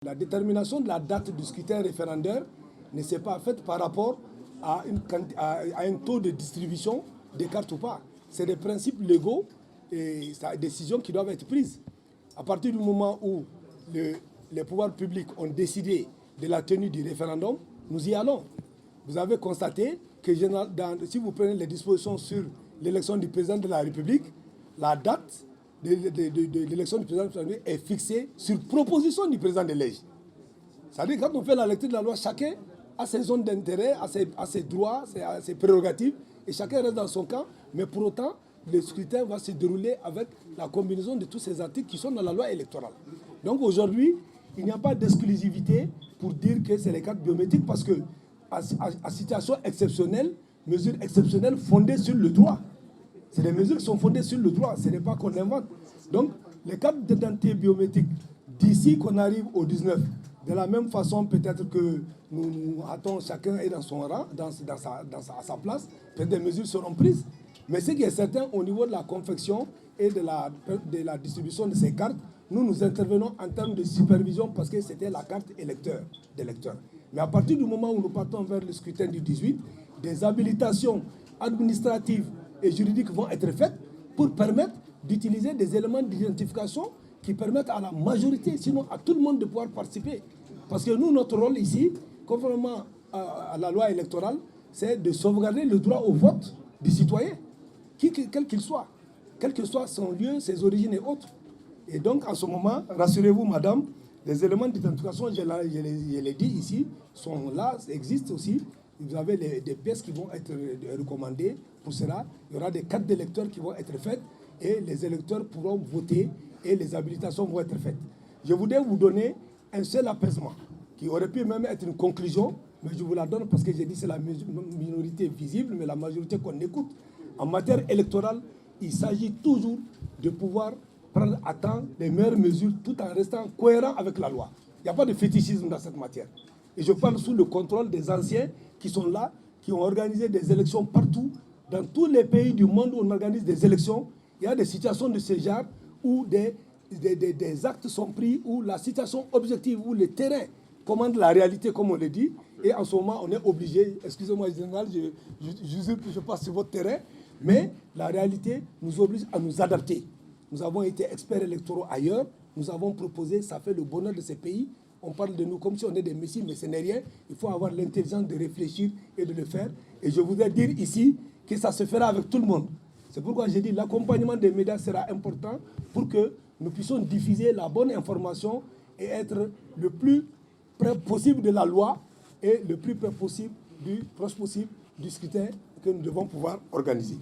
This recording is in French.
La détermination de la date du scrutin référendaire ne s'est pas faite par rapport à un taux de distribution des cartes ou pas. C'est des principes légaux et des décisions qui doivent être prises. À partir du moment où les pouvoirs publics ont décidé de la tenue du référendum, nous y allons. Vous avez constaté que si vous prenez les dispositions sur l'élection du président de la République, la date de l'élection du président de la République est fixée sur proposition du président de l'EJ. C'est-à-dire que quand on fait la lecture de la loi, chacun a ses zones d'intérêt, a ses droits, a ses prérogatives, et chacun reste dans son camp, mais pour autant, le scrutin va se dérouler avec la combinaison de tous ces articles qui sont dans la loi électorale. Donc aujourd'hui, il n'y a pas d'exclusivité pour dire que c'est les cartes biométriques parce que, à situation exceptionnelle, mesures exceptionnelles fondées sur le droit. C'est des mesures qui sont fondées sur le droit, ce n'est pas qu'on invente. Donc, les cartes d'identité biométriques, d'ici qu'on arrive au 19, de la même façon, peut-être que nous attendons, chacun est dans son rang, à sa place, peut-être des mesures seront prises. Mais ce qui est certain, au niveau de la confection et de la distribution de ces cartes, nous intervenons en termes de supervision parce que c'était la carte d'électeur. Mais à partir du moment où nous partons vers le scrutin du 18, des habilitations administratives et juridiques vont être faites pour permettre d'utiliser des éléments d'identification qui permettent à la majorité, sinon à tout le monde de pouvoir participer. Parce que nous, notre rôle ici, conformément à la loi électorale, c'est de sauvegarder le droit au vote du citoyen, quel qu'il soit, quel que soit son lieu, ses origines et autres. Et donc, en ce moment, rassurez-vous, madame, les éléments d'identification, je l'ai dit ici, sont là, existent aussi. Vous avez des pièces qui vont être recommandées pour cela. Il y aura des cartes d'électeurs qui vont être faites et les électeurs pourront voter et les habilitations vont être faites. Je voudrais vous donner un seul apaisement qui aurait pu même être une conclusion, mais je vous la donne parce que j'ai dit que c'est la minorité visible, mais la majorité qu'on écoute. En matière électorale, il s'agit toujours de pouvoir prendre à temps les meilleures mesures tout en restant cohérent avec la loi. Il n'y a pas de fétichisme dans cette matière. Et je parle sous le contrôle des anciens qui sont là, qui ont organisé des élections partout. Dans tous les pays du monde où on organise des élections, il y a des situations de ce genre où des actes sont pris, où la situation objective, où le terrain commande la réalité, comme on le dit. Et en ce moment, on est obligé, excusez-moi, général, je passe sur votre terrain, mais la réalité nous oblige à nous adapter. Nous avons été experts électoraux ailleurs, nous avons proposé, ça fait le bonheur de ces pays. On parle de nous comme si on est des messies, mais ce n'est rien. Il faut avoir l'intelligence de réfléchir et de le faire. Et je voudrais dire ici que ça se fera avec tout le monde. C'est pourquoi j'ai dit que l'accompagnement des médias sera important pour que nous puissions diffuser la bonne information et être le plus près possible de la loi et le plus près possible proche possible du scrutin que nous devons pouvoir organiser.